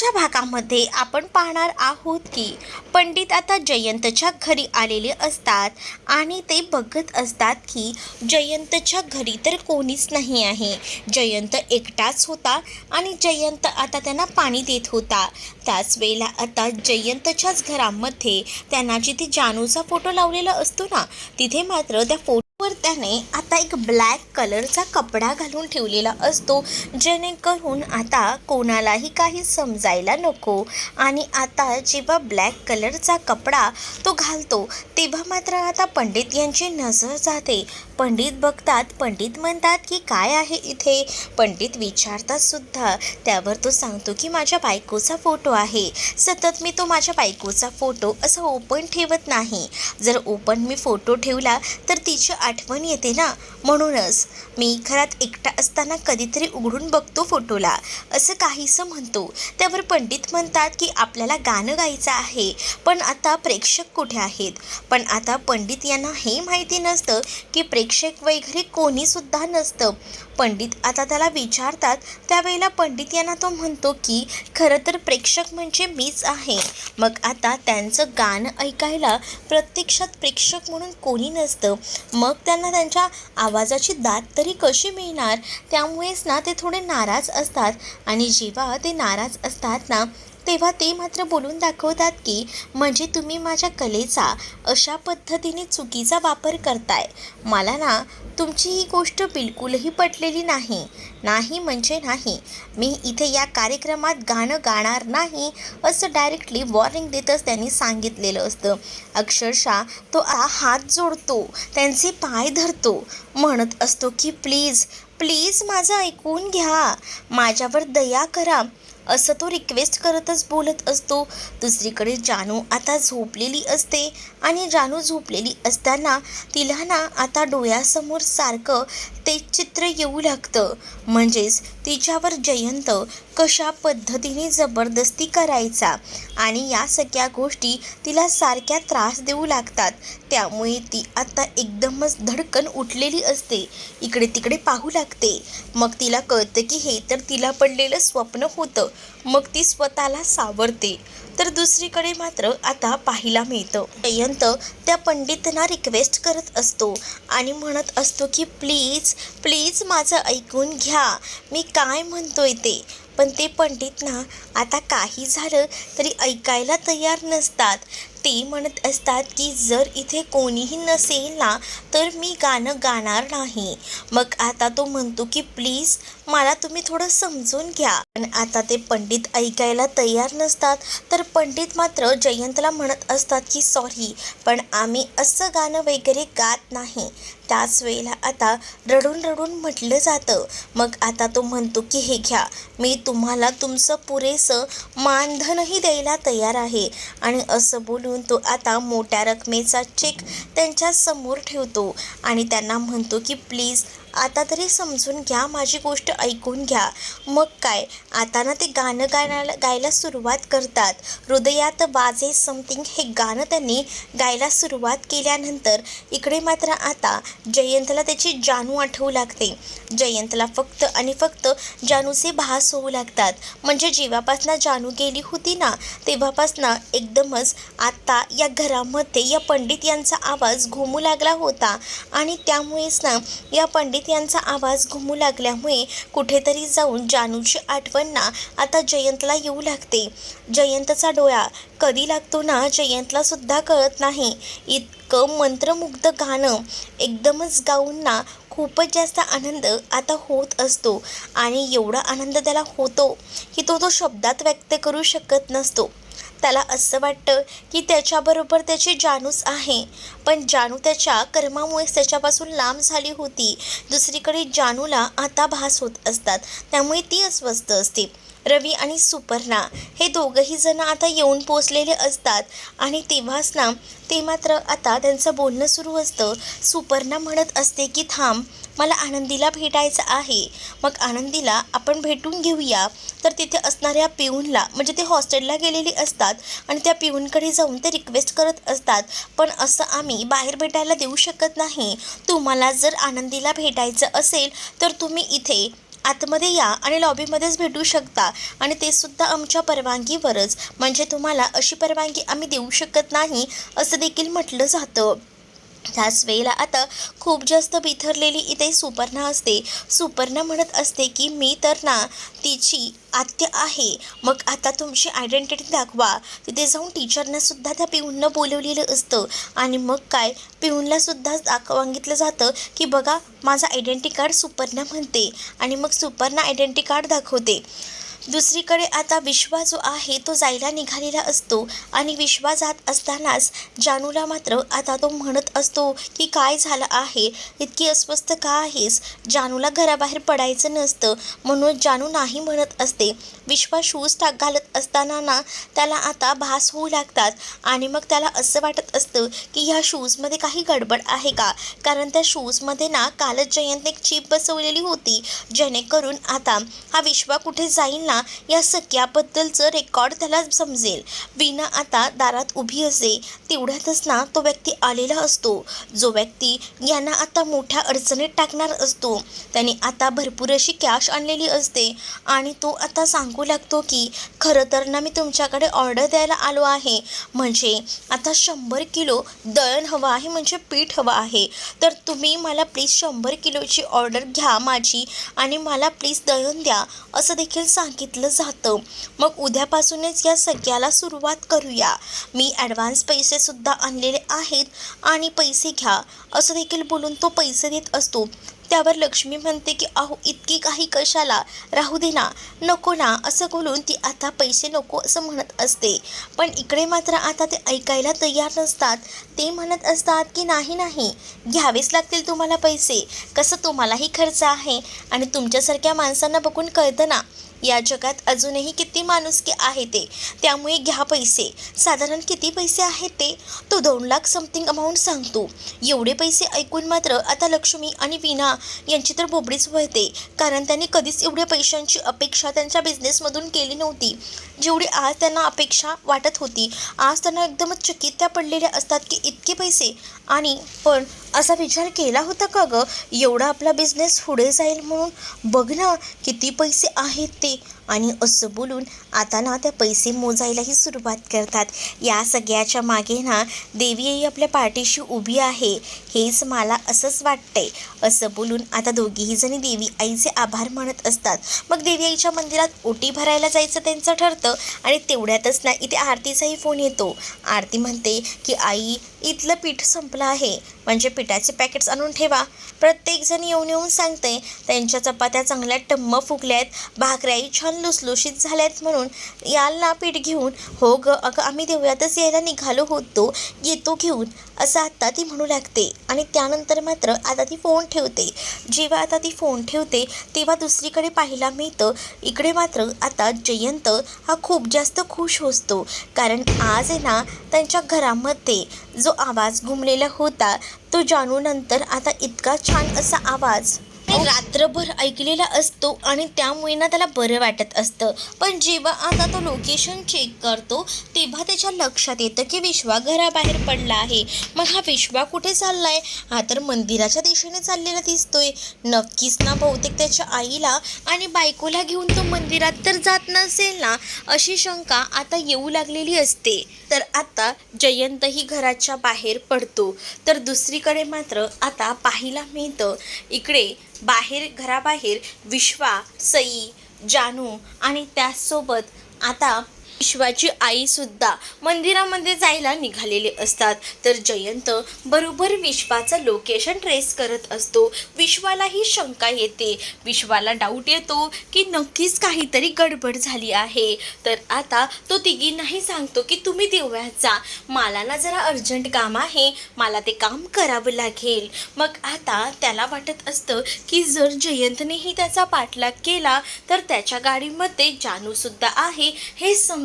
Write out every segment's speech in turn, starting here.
आजच्या भागामध्ये आपण पाहणार आहोत की पंडित आता जयंतच्या घरी आलेले असतात आणि ते बघत असतात की जयंतच्या घरी तर कोणीच नाही आहे. जयंत एकटाच होता आणि जयंत आता त्यांना पाणी देत होता. त्याच वेळेला आता जयंतच्याच घरामध्ये त्यांना जिथे जानूचा फोटो लावलेला असतो ना, तिथे मात्र त्या फोटोवर त्याने आता एक ब्लॅक कलरचा कपडा घालून ठेवलेला असतो, जेणेकरून आता कोणालाही काही समजायला नको. आणि आता जेव्हा ब्लॅक कलरचा कपडा तो घालतो तेव्हा मात्र आता पंडित यांची नजर जाते. पंडित बघतात, पंडित म्हणतात की काय आहे इथे. पंडित विचारतात सुद्धा. त्यावर तो सांगतो की माझ्या बायकोचा फोटो आहे. सतत मी तो माझ्या बायकोचा फोटो असं ओपन ठेवत नाही. जर ओपन मी फोटो ठेवला तर तिची आठवण येते ना, म्हणूनच मी घरात एकटा असताना कधीतरी उघडून बघतो फोटोला, असं काहीसं म्हणतो. त्यावर पंडित म्हणतात की आपल्याला गाणं गायचं आहे, पण आता प्रेक्षक कुठे आहेत. पण आता पंडित यांना हे माहिती नसतं की प्रेक्षक वगैरे कोणीसुद्धा नसतं. पंडित आता त्याला विचारतात. त्यावेळेला पंडित यांना तो म्हणतो की खरं तर प्रेक्षक म्हणजे मीच आहे. मग आता त्यांचं गाणं ऐकायला प्रत्यक्षात प्रेक्षक म्हणून कोणी नसतं. मग त्यांना त्यांच्या आवाजाची दाद तरी कशी मिळणार. त्यामुळेच ना ते थोडे नाराज असतात. आणि जेव्हा ते नाराज असतात ना, तेव्हा ते मात्र बोलून दाखवतात की म्हणजे तुम्ही माझ्या कलेचा अशा पद्धतीने चुकीचा वापर करताय. मला ना तुमची ही गोष्ट बिलकुलही पटलेली नाही. नाही म्हणजे नाही. मी इथे या कार्यक्रमात गाणं गाणार नाही, असं डायरेक्टली वॉर्निंग देतच त्यांनी सांगितलेलं असतं. अक्षरशः तो हात जोडतो, त्यांचे पाय धरतो, म्हणत असतो की प्लीज प्लीज माझं ऐकून घ्या, माझ्यावर दया करा, असं तो रिक्वेस्ट करतच बोलत असतो. दुसरीकडे जानू आता झोपलेली असते आणि जानू झोपलेली असताना तिला ना आता डोळ्यासमोर सारखं ते चित्र येऊ लागतं. म्हणजेच तिच्यावर जयंत कशा पद्धतीने जबरदस्ती करायचा आणि या सगळ्या गोष्टी तिला सारख्या त्रास देऊ लागतात. त्यामुळे ती आता एकदमच धडकन उठलेली असते, इकडे तिकडे पाहू लागते. मग तिला कळतं की हे तर तिला पडलेलं स्वप्न होतं. मग ती स्वतःला सावरते. तर दुसरीकडे मात्र आता पाहायला मिळतं जयंत त्या पंडितांना रिक्वेस्ट करत असतो आणि म्हणत असतो की प्लीज प्लीज माझं ऐकून घ्या, मी काय म्हणतोय ते. पण ते पंडित ना आता काही झालं तरी ऐकायला तयार नसतात. ते म्हणत असतात की जर इथे कोणीही नसेल ना तर मी गाणं गाणार नाही. मग आता तो म्हणतो की प्लीज मला तुम्ही थोडं समजून घ्या. पण आता ते पंडित ऐकायला तयार नसतात. तर पंडित मात्र जयंतला म्हणत असतात की सॉरी, पण आम्ही असं गाणं वगैरे गात नाही. त्याच वेळेला आता रडून रडून म्हटलं जातं. मग आता तो म्हणतो की हे घ्या, मी तुम्हाला तुमचं पुरेसं मानधनही द्यायला तयार आहे. आणि असं बोलून तो आता मोठ्या रकमेचा चेक त्यांच्या समोर ठेवतो आणि त्यांना म्हणतो की प्लीज आता तरी समजून घ्या, माझी गोष्ट ऐकून घ्या. मग काय, आता ना ते गाणं गायला सुरुवात करतात. हृदयात वाजे समथिंग हे गाणं त्यांनी गायला सुरुवात केल्यानंतर इकडे मात्र आता जयंतला त्याची जानू आठवू लागते. जयंतला फक्त आणि फक्त जानूचे भास होऊ लागतात. म्हणजे जेव्हापासनं जानू गेली होती ना तेव्हापासनं एकदमच आता या घरामध्ये या पंडित यांचा आवाज घुमू लागला होता. आणि त्यामुळेच ना या पंडित यांचा आवाज घुमू लागल्यामुळे कुठेतरी जाऊन जानूची आठवण ना आता जयंतला येऊ लागते. जयंतचा डोळा कधी लागतो ना जयंतला सुद्धा कळत नाही. इतकं मंत्रमुग्ध गाणं एकदमच गाऊन ना खूपच जास्त आनंद आता होत असतो. आणि एवढा आनंद त्याला होतो की तो शब्दात व्यक्त करू शकत नसतो. त्याला असं वाटतं की त्याच्याबरोबर त्याची जानूच आहे, पण जानू त्याच्या कर्मामुळेच त्याच्यापासून लांब झाली होती. दुसरीकडे जानूला आता भास होत असतात, त्यामुळे ती अस्वस्थ असते. रवी आणि सुपर्णा हे दोघंही जण आता येऊन पोचलेले असतात. आणि तेव्हाच ना ते मात्र आता त्यांचं बोलणं सुरू असतं. सुपर्णा म्हणत असते की थांब, मला आनंदीला भेटायचं आहे. मग आनंदीला आपण भेटून घेऊया. तर तिथे असणाऱ्या पिऊनला, म्हणजे ते हॉस्टेलला गेलेली असतात आणि त्या पिऊनकडे जाऊन ते रिक्वेस्ट करत असतात, पण असं आम्ही बाहेर भेटायला देऊ शकत नाही. तुम्हाला जर आनंदीला भेटायचं असेल तर तुम्ही इथे आतमध्ये या आणि लॉबीमध्येच भेटू शकता आणि ते सुद्धा आमच्या परवानगीवरच, म्हणजे तुम्हाला अशी परवानगी आम्ही देऊ शकत नाही असं देखील म्हटलं जातं. त्याच वेळेला आता खूप जास्त बिथरलेली इथे सुपर्णा असते. सुपर्णा म्हणत असते की मी तर ना तिची आत्या आहे. मग आता तुमची आयडेंटिटी दाखवा. तिथे जाऊन टीचरना सुद्धा त्या पिऊननं बोलवलेलं असतं आणि मग काय पिऊनला सुद्धा सांगितलं जातं की बघा माझा आयडेंटिटी कार्ड सुपर्णा म्हणते आणि मग सुपर्णा आयडेंटिटी कार्ड दाखवते. दुसरीकडे आता विश्वा जो आहे तो जायला निघालेला असतो आणि विश्वा जात असतानाच जानूला मात्र आता तो म्हणत असतो की काय झालं आहे, इतकी अस्वस्थ का आहेस. जानूला घराबाहेर पडायचं नसतं म्हणून जानू नाही म्हणत असते. विश्वा शूज घालत असताना ना त्याला आता भास होऊ लागतात आणि मग त्याला असं वाटत असतं की ह्या शूजमध्ये काही गडबड आहे का, कारण त्या शूजमध्ये ना कालच जयंतने एक चिप बसवलेली होती जेणेकरून आता हा विश्वा कुठे जाईल ना या सख्याबद्दलचं रेकॉर्ड त्याला समजेल. वीणा आता दारात उभी असते. तेवढ्यातच ना तो व्यक्ती आलेला असतो, जो व्यक्ती यांना आता मोठ्या अडचणीत टाकणार असतो. त्याने आता भरपूर अशी कॅश आणलेली असते आणि तो आता सांगू लागतो की खरं तर ना मी तुमच्याकडे ऑर्डर द्यायला आलो आहे, म्हणजे आता 100 किलो दळण हवं आहे, म्हणजे पीठ हवं आहे. तर तुम्ही मला प्लीज 100 किलोची ऑर्डर घ्या माझी आणि मला प्लीज दळण द्या असं देखील सांगितलं जातं. मग उद्यापासूनच या सगळ्याला सुरुवात करूया. मी ॲडव्हान्स पैसेसुद्धा आणलेले आहेत आणि पैसे घ्या असं देखील बोलून तो पैसे देत असतो. त्यावर लक्ष्मी म्हणते की अहो इतकी काही कशाला, राहू दे ना, नको ना असं बोलून ती आता पैसे नको असं म्हणत असते. पण इकडे मात्र आता ते ऐकायला तयार नसतात. ते म्हणत असतात की नाही नाही घ्यावेच लागतील तुम्हाला पैसे, कसं तुम्हालाही खर्च आहे आणि तुमच्यासारख्या माणसांना बघून कळतं ना या जगात अजूनही किती माणुसकी आहे ते, त्यामुळे घ्या पैसे. साधारण किती पैसे आहेत ते, तो 2 लाख समथिंग अमाऊंट सांगतो. एवढे पैसे ऐकून मात्र आता लक्ष्मी आणि वीणा यांची तर बोबडीच वळते, कारण त्यांनी कधीच एवढ्या पैशांची अपेक्षा त्यांच्या बिझनेसमधून केली नव्हती जेवढी आज त्यांना अपेक्षा वाटत होती. आज त्यांना एकदमच चकित त्या पडलेल्या असतात की इतके पैसे, आणि पण असा विचार केला होता का गं एवढा आपला बिझनेस पुढे जाईल म्हणून, बघ ना किती पैसे आहेत ते. आणि असं बोलून आता ना त्या पैसे मोजायलाही सुरुवात करतात. या सगळ्याच्या मागे ना देवी आई आपल्या पाठीशी उभी आहे, हेच मला असंच वाटतंय असं बोलून आता दोघीही जणी देवी आईचे आभार मानत असतात. मग देवी आईच्या मंदिरात ओटी भरायला जायचं त्यांचं ठरतं आणि तेवढ्यातच ना इथे आरतीचाही फोन येतो. आरती म्हणते की आई इथलं पीठ संपलं आहे, म्हणजे पिठाचे पॅकेट्स आणून ठेवा. प्रत्येकजण येऊन येऊन सांगते त्यांच्या चपात्या चांगल्या टम्म फुगल्या आहेत, भाकऱ्याही छान लुसलुशीत झाल्यात म्हणून याल ना पीठ घेऊन. हो ग अगं आम्ही देवळातच यायला निघालो होतो, येतो घेऊन असं आता ती म्हणू लागते. आणि त्यानंतर मात्र आता ती फोन ठेवते. जेव्हा आता ती फोन ठेवते तेव्हा दुसरीकडे पाहायला मिळतं इकडे मात्र आता जयंत हा खूप जास्त खुश असतो, कारण आज आहे ना त्यांच्या घरामध्ये जो आवाज घुमलेला होता तो जानूनंतर आता इतका छान असा आवाज रात्रभर ऐकलेला असतो आणि त्यामुळे ना त्याला बरं वाटत असतं. पण जेव्हा आता तो लोकेशन चेक करतो तेव्हा त्याच्या लक्षात येतं की विश्वा घराबाहेर पडला आहे. मग हा विश्वा कुठे चालला आहे, हा तर मंदिराच्या दिशेने चाललेला दिसतोय. नक्कीच ना बहुतेक त्याच्या आईला आणि बायकोला घेऊन तो मंदिरात तर जात नसेल ना अशी शंका आता येऊ लागलेली असते. तर आता जयंतही घराच्या बाहेर पडतो. तर दुसरीकडे मात्र आता पाहायला मिळतं इकडे बाहेर घराबाहेर विश्वा, सई, जानू आणि त्याचसोबत आता विश्वाची आईसुद्धा मंदिरामध्ये जायला निघालेले असतात. तर जयंत बरोबर विश्वाचं लोकेशन ट्रेस करत असतो. विश्वालाही शंका येते, विश्वाला डाऊट येतो की नक्कीच काहीतरी गडबड झाली आहे. तर आता तो तिघींनाही सांगतो की तुम्ही देवळात जा, मला ना जरा अर्जंट काम आहे, मला ते काम करावं लागेल. मग आता त्याला वाटत असतं की जर जयंतनेही त्याचा पाठलाग केला तर त्याच्या गाडीमध्ये जानूसुद्धा आहे हे समजेल.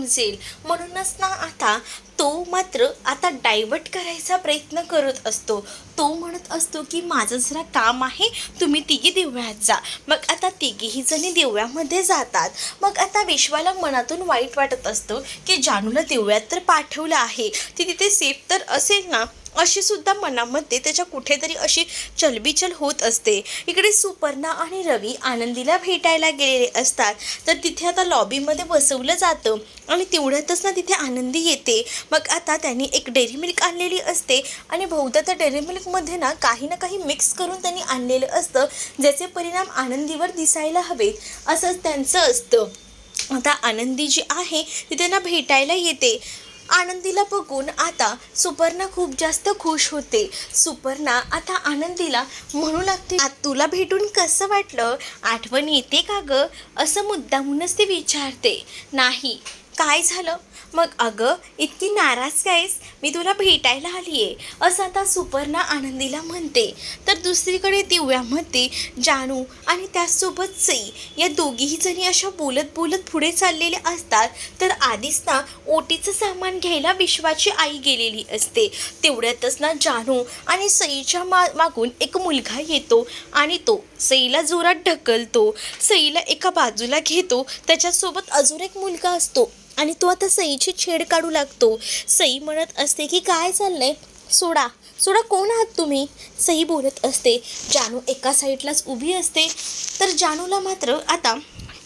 म्हणूनच ना आता तो मात्र आता डायव्हर्ट करायचा प्रयत्न करत असतो. तो म्हणत असतो की माझं जरा काम आहे, तुम्ही तिघी देवळात जा. मग आता तिघीही जणी देवळामध्ये जातात. मग आता विश्वाला मनातून वाईट वाटत असतं की जानूला देवळात तर पाठवलं आहे, ती तिथे सेफ तर असेल ना. अशी सुद्धा मनामध्ये त्याच्या कुठेतरी अशी चलबिचल होत असते. इकडे सुपर्णा आणि रवी आनंदीला भेटायला गेलेले असतात. तर तिथे आता लॉबीमध्ये बसवलं जातं आणि तेवढ्यातच ना तिथे आनंदी येते. मग आता त्यांनी एक डेअरी मिल्क आणलेली असते आणि बहुधा त्या डेअरी मिल्कमध्ये ना काही मिक्स करून त्यांनी आणलेलं असतं, ज्याचे परिणाम आनंदीवर दिसायला हवेत असंच त्यांचं असतं. आता आनंदी जी आहे ती त्यांना भेटायला येते. आनंदीला बघून आता सुपर्णा खूप जास्त खुश होते. सुपर्णा आता आनंदीला म्हणू लागते, तुला भेटून कसं वाटलं, आठवण येते का गं, असं मुद्दामूनच ती विचारते. नाही, काय झालं मग, अगं इतकी नाराज कायस, मी तुला भेटायला आली आहे, असं आता सुपर्णा आनंदीला म्हणते. तर दुसरीकडे दिव्यामध्ये जानू आणि त्याचसोबत सई या दोघीही जणी अशा बोलत बोलत पुढे चाललेल्या असतात. तर आधीच ना ओटीचं सामान घ्यायला विश्वाची आई गेलेली असते. तेवढ्यातच ना जानू आणि सईच्या मागून एक मुलगा येतो आणि तो सईला जोरात ढकलतो. सईला एका बाजूला घेतो. त्याच्यासोबत अजून एक मुलगा असतो आणि तो आता सईची छेड काढू लागतो. सई म्हणत असते की काय चाललंय, सोडा सोडा, कोण आहात तुम्ही, सई बोलत असते. जानू एका साईडलाच उभी असते. तर जानूला मात्र आता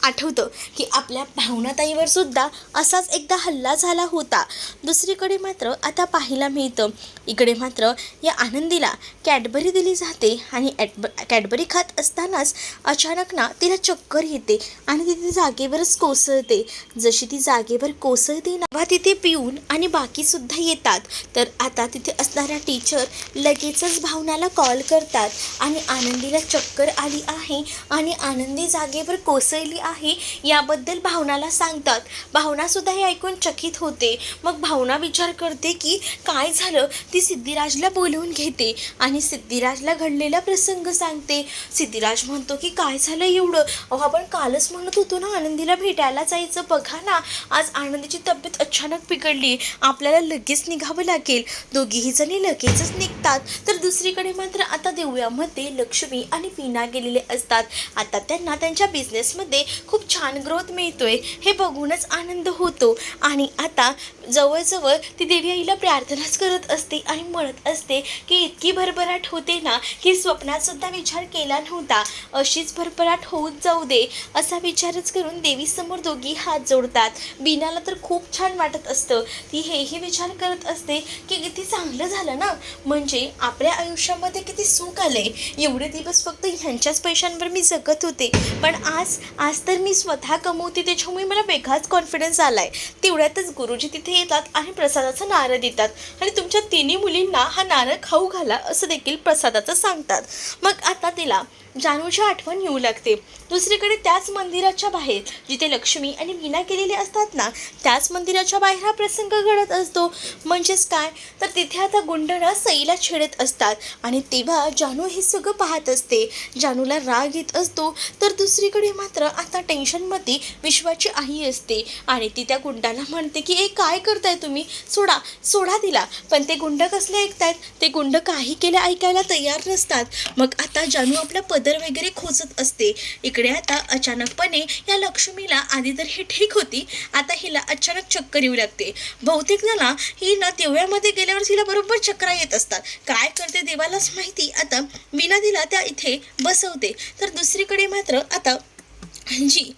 आठवतं की आपल्या भावनाताईवर सुद्धा असाच एकदा हल्ला झाला होता. दुसरीकडे मात्र आता पाहायला मिळतं, इकडे मात्र या आनंदीला कॅडबरी दिली जाते आणि कॅडबरी खात असतानाच अचानक ना तिला चक्कर येते आणि तिथे जागेवरच कोसळते. जशी ती जागेवर कोसळते ना, तिथे पिऊन आणि बाकीसुद्धा येतात. तर आता तिथे असणाऱ्या टीचर लगेचच भावनाला कॉल करतात आणि आनंदीला चक्कर आली आहे आणि आनंदी जागेवर कोसळली आहे याबद्दल भावनाला सांगतात. भावनासुद्धा हे ऐकून चकित होते. मग भावना विचार करते की काय झालं. ती सिद्धिराजला बोलवून घेते आणि सिद्धिराजला घडलेला प्रसंग सांगते. सिद्धिराज म्हणतो की काय झालं एवढं, अहो आपण कालच म्हणत होतो ना आनंदीला भेटायला जायचं, बघा ना आज आनंदीची तब्येत अचानक बिघडली, आपल्याला लगेच निघावं लागेल. दोघीही जणी लगेचच निघतात. तर दुसरीकडे मात्र आता देवळामध्ये लक्ष्मी आणि वीणा गेलेले असतात. आता त्यांना त्यांच्या बिझनेसमध्ये खूप छान ग्रोथ मिळतोय हे बघूनच आनंद होतो. आणि आता जवळजवळ ती देवी आईला प्रार्थनाच करत असते आणि म्हणत असते की इतकी भरभराट होते ना की स्वप्नात सुद्धा विचार केला नव्हता, अशीच भरभराट होऊच जाऊ दे असा विचारच करून देवीसमोर दोघी हात जोडतात. बीनाला तर खूप छान वाटत असतं. ती हेही विचार करत असते की किती चांगलं झालं ना, म्हणजे आपल्या आयुष्यामध्ये किती सुख आले. एवढे दिवस फक्त ह्यांच्याच पैशांवर मी जगत होते, पण आज तर मी स्वतः कमवते, त्याच्यामुळे मला वेगळाच कॉन्फिडन्स आला आहे. तेवढ्यातच गुरुजी तिथे येतात आणि प्रसादाचा नारळ देतात आणि तुमच्या तिन्ही मुलींना हा नारळ खाऊ घाला असं देखील प्रसादाचं सांगतात. मग आता तिला जानूची आठवण येऊ लागते. दुसरीकडे त्याच मंदिराच्या बाहेर जिथे लक्ष्मी आणि वीणा केलेले असतात ना, त्याच मंदिराच्या बाहेर हा प्रसंग घडत असतो. म्हणजेच काय, तर तिथे आता गुंडना सईला छेडत असतात आणि तेव्हा जानू हे सगळं पाहत असते. जानूला राग येत असतो. तर दुसरीकडे मात्र आता टेन्शनमध्ये विश्वाची आई असते आणि ती त्या गुंडांना म्हणते की ए काय करताय तुम्ही, सोडा सोडा तिला. पण ते गुंड कसले ऐकतायत, ते गुंड काही केलं ऐकायला तयार नसतात. मग आता जानू आपला पदर वगैरे खोचत असते. इकडे आता अचानकपणे या लक्ष्मीला आधी तर ही ठीक होती, आता हिला अचानक चक्कर येऊ लागते. बहुतेक ना ही ना देवळामध्ये गेल्यावर तिला बरोबर चक्रा येत असतात. काय करते देवालाच माहिती. आता वीणा तिला त्या इथे बसवते. तर दुसरीकडे मात्र आता जी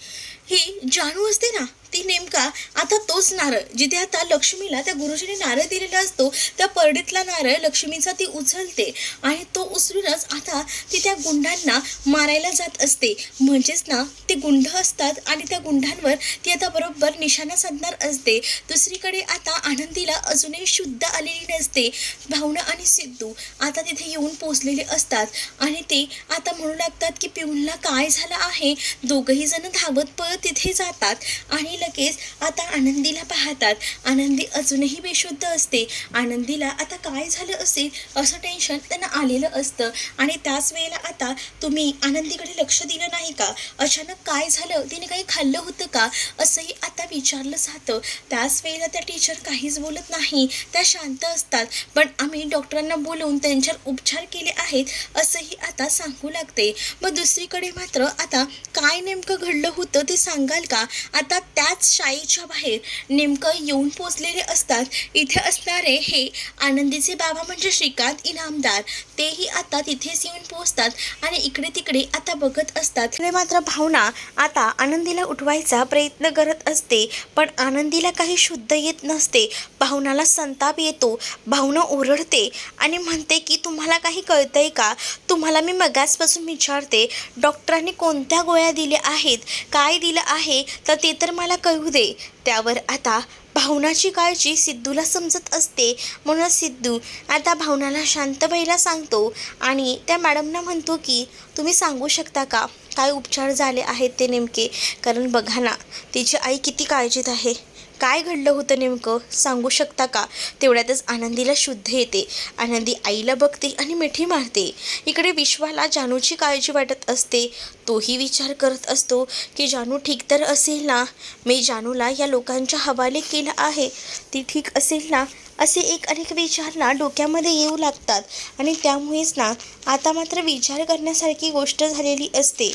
ही जानू असते ना, ती नेमका आता तोच नारळ जिथे आता लक्ष्मीला त्या गुरुजीने नारळ दिलेला असतो, त्या परडीतला नारळ लक्ष्मीचा ती उचलते आणि तो उचलूनच आता ती त्या गुंडांना मारायला जात असते. म्हणजेच ना ते गुंड असतात आणि त्या गुंडांवर ती आता बरोबर निशाणा साधणार असते. दुसरीकडे आता आनंदीला अजूनही शुद्ध आलेली नसते. भावना आणि सिद्धू आता तिथे येऊन पोचलेले असतात आणि ते आता म्हणू लागतात की पिऊनला काय झालं आहे. दोघंही जण धावत पळत तिथे जातात आणि लगेच आता आनंदीला पाहतात. आनंदी अजूनही बेशुद्ध असते. आनंदीला आता काय झालं असेल असं टेन्शन त्यांना आलेलं असतं आणि त्याच वेळेला आता तुम्ही आनंदीकडे लक्ष दिलं नाही का, अचानक काय झालं, तिने काही खाल्लं होतं का, असंही आता विचारलं जातं. त्याच वेळेला त्या टीचर काहीच बोलत नाही, त्या शांत असतात. पण आम्ही डॉक्टरांना बोलवून त्यांच्यावर उपचार केले आहेत असंही आता सांगू लागते. मग दुसरीकडे मात्र आता काय नेमकं घडलं होतं ते सांगाल का. आता त्या त्याच शाळेच्या बाहेर नेमकं येऊन पोचलेले असतात. इथे असणारे हे आनंदीचे बाबा म्हणजे श्रीकांत इनामदार, तेही आता तिथेच येऊन पोचतात आणि इकडे तिकडे आता बघत असतात. इकडे मात्र भावना आता आनंदीला उठवायचा प्रयत्न करत असते, पण आनंदीला काही शुद्ध येत नसते. भावनाला संताप येतो. भावना ओरडते आणि म्हणते की तुम्हाला काही कळतंय का? तुम्हाला मी मगासपासून विचारते, डॉक्टरांनी कोणत्या गोळ्या दिल्या आहेत, काय दिलं आहे, तर ते तर मला कळू दे. त्यावर आता भावनाची काळजी सिद्धूला समजत असते. म्हणून सिद्धू आता भावनाला शांत व्हायला सांगतो आणि त्या मॅडमना म्हणतो की तुम्ही सांगू शकता का काय उपचार झाले आहेत ते नेमके? कारण बघा ना, तिची आई किती काळजीत आहे. काय घडलं होतं नेमकं सांगू शकता का? तेवढ्यातच आनंदीला शुद्ध येते. आनंदी आईला बघते आणि मिठी मारते. इकडे विश्वाला जानूची काळजी वाटत असते. तोही विचार करत असतो की जानू ठीक तर असेल ना? मी जानूला या लोकांच्या हवाले केलं आहे, ती ठीक असेल ना? असे अनेक विचार ना डोक्यामध्ये येऊ लागतात आणि त्यामुळेच ना आता मात्र विचार करण्यासारखी गोष्ट झालेली असते.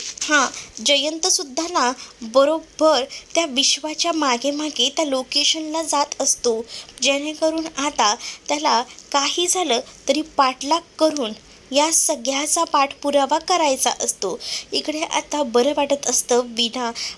जयंतसुद्धा ना बरोबर त्या विश्वाच्या मागे मागे त्या लोकेशनला जात असतो, जेणेकरून आता त्याला काही झालं तरी पाठलाग करून या सगळ्याचा पाठपुरावा करायचा असतो. इकडे आता बरं वाटत असतं.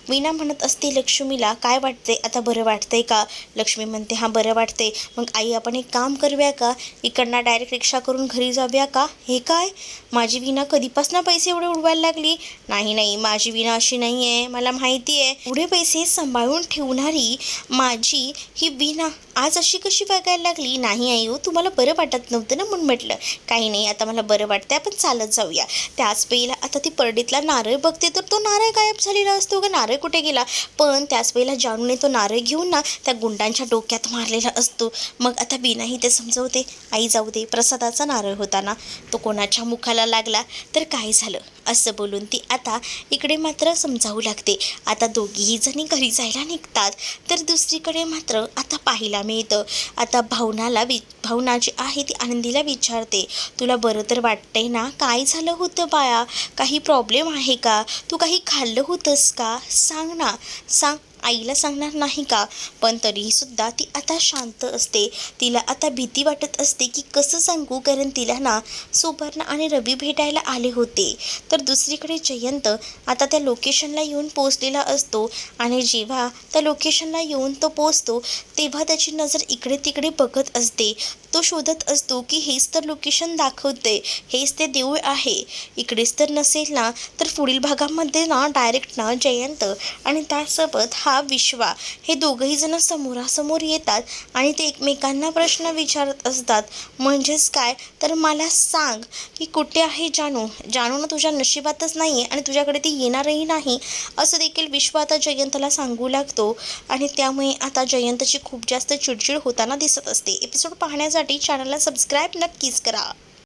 वीणा म्हणत असते लक्ष्मीला, काय वाटते आता, बरं वाटतंय का? लक्ष्मी म्हणते हां बरं वाटते. मग आई आपण एक काम करूया का, इकडनं डायरेक्ट रिक्षा करून घरी जाऊया का? हे काय, माझी वीणा कधीपासून पैसे एवढे उडवायला लागली? नाही, माझी वीणा अशी नाही आहे, मला माहिती आहे. एवढे पैसे सांभाळून ठेवणारी माझी ही वीणा आज अशी कशी वागायला लागली? नाही आई हो, तुम्हाला बरं वाटत नव्हतं ना म्हणून म्हटलं. काही नाही, आता मला बरं वाटतंय, आपण चालत जाऊया. त्याच वेळेला आता ती परडीतला नारळ बघते तर तो नारळ गायब झालेला असतो. का नारळ कुठे गेला? पण त्याच वेळेला जानूने तो नारळ घेऊन ना त्या गुंडांच्या डोक्यात मारलेला असतो. मग आता बीनाही ते समजवते, आई जाऊ दे, प्रसादाचा नारळ होता ना, तो कोणाच्या मुखाला लागला तर काय झालं, असं बोलून ती आता इकडे मात्र समजावू लागते. आता दोघीही जणी घरी जायला निघतात. तर दुसरीकडे मात्र आता पाहायला मिळतं, आता भावना जी आहे ती आनंदीला विचारते, तुला बरं तर वाटतंय ना? काय झालं होतं बाळा? काही प्रॉब्लेम आहे का? तू काही खाल्लं होतंस का? सांग ना, सांग. आईला सांगणार नाही का? पण तरीसुद्धा ती आता शांत असते. तिला आता भीती वाटत असते की कसं सांगू, कारण तिला ना सुपर्णा आणि रवी भेटायला आले होते. तर दुसरीकडे जयंत आता त्या लोकेशनला येऊन पोचलेला असतो आणि जेव्हा त्या लोकेशनला येऊन तो पोचतो तेव्हा त्याची नजर इकडे तिकडे बघत असते. तो शोधत असतो की हेच तर लोकेशन दाखवते, हेच ते देऊळ आहे. इकडेच तर नसेल ना? तर पुढील भागामध्ये ना डायरेक्ट ना जयंत आणि त्यासोबत हा विश्वा हे दोघंही जण समोरासमोर येतात आणि ते एकमेकांना प्रश्न विचारत असतात. म्हणजेच काय, तर मला सांग की कुठे आहे जानू? जानू ना तुझ्या नशिबातच नाही आहे आणि तुझ्याकडे ती येणारही नाही, असं देखील विश्व आता जयंतला सांगू लागतो. आणि त्यामुळे आता जयंतची खूप जास्त चिडचिड होताना दिसत असते. एपिसोड पाहण्यासाठी चॅनलला सबस्क्राईब नक्कीच करा.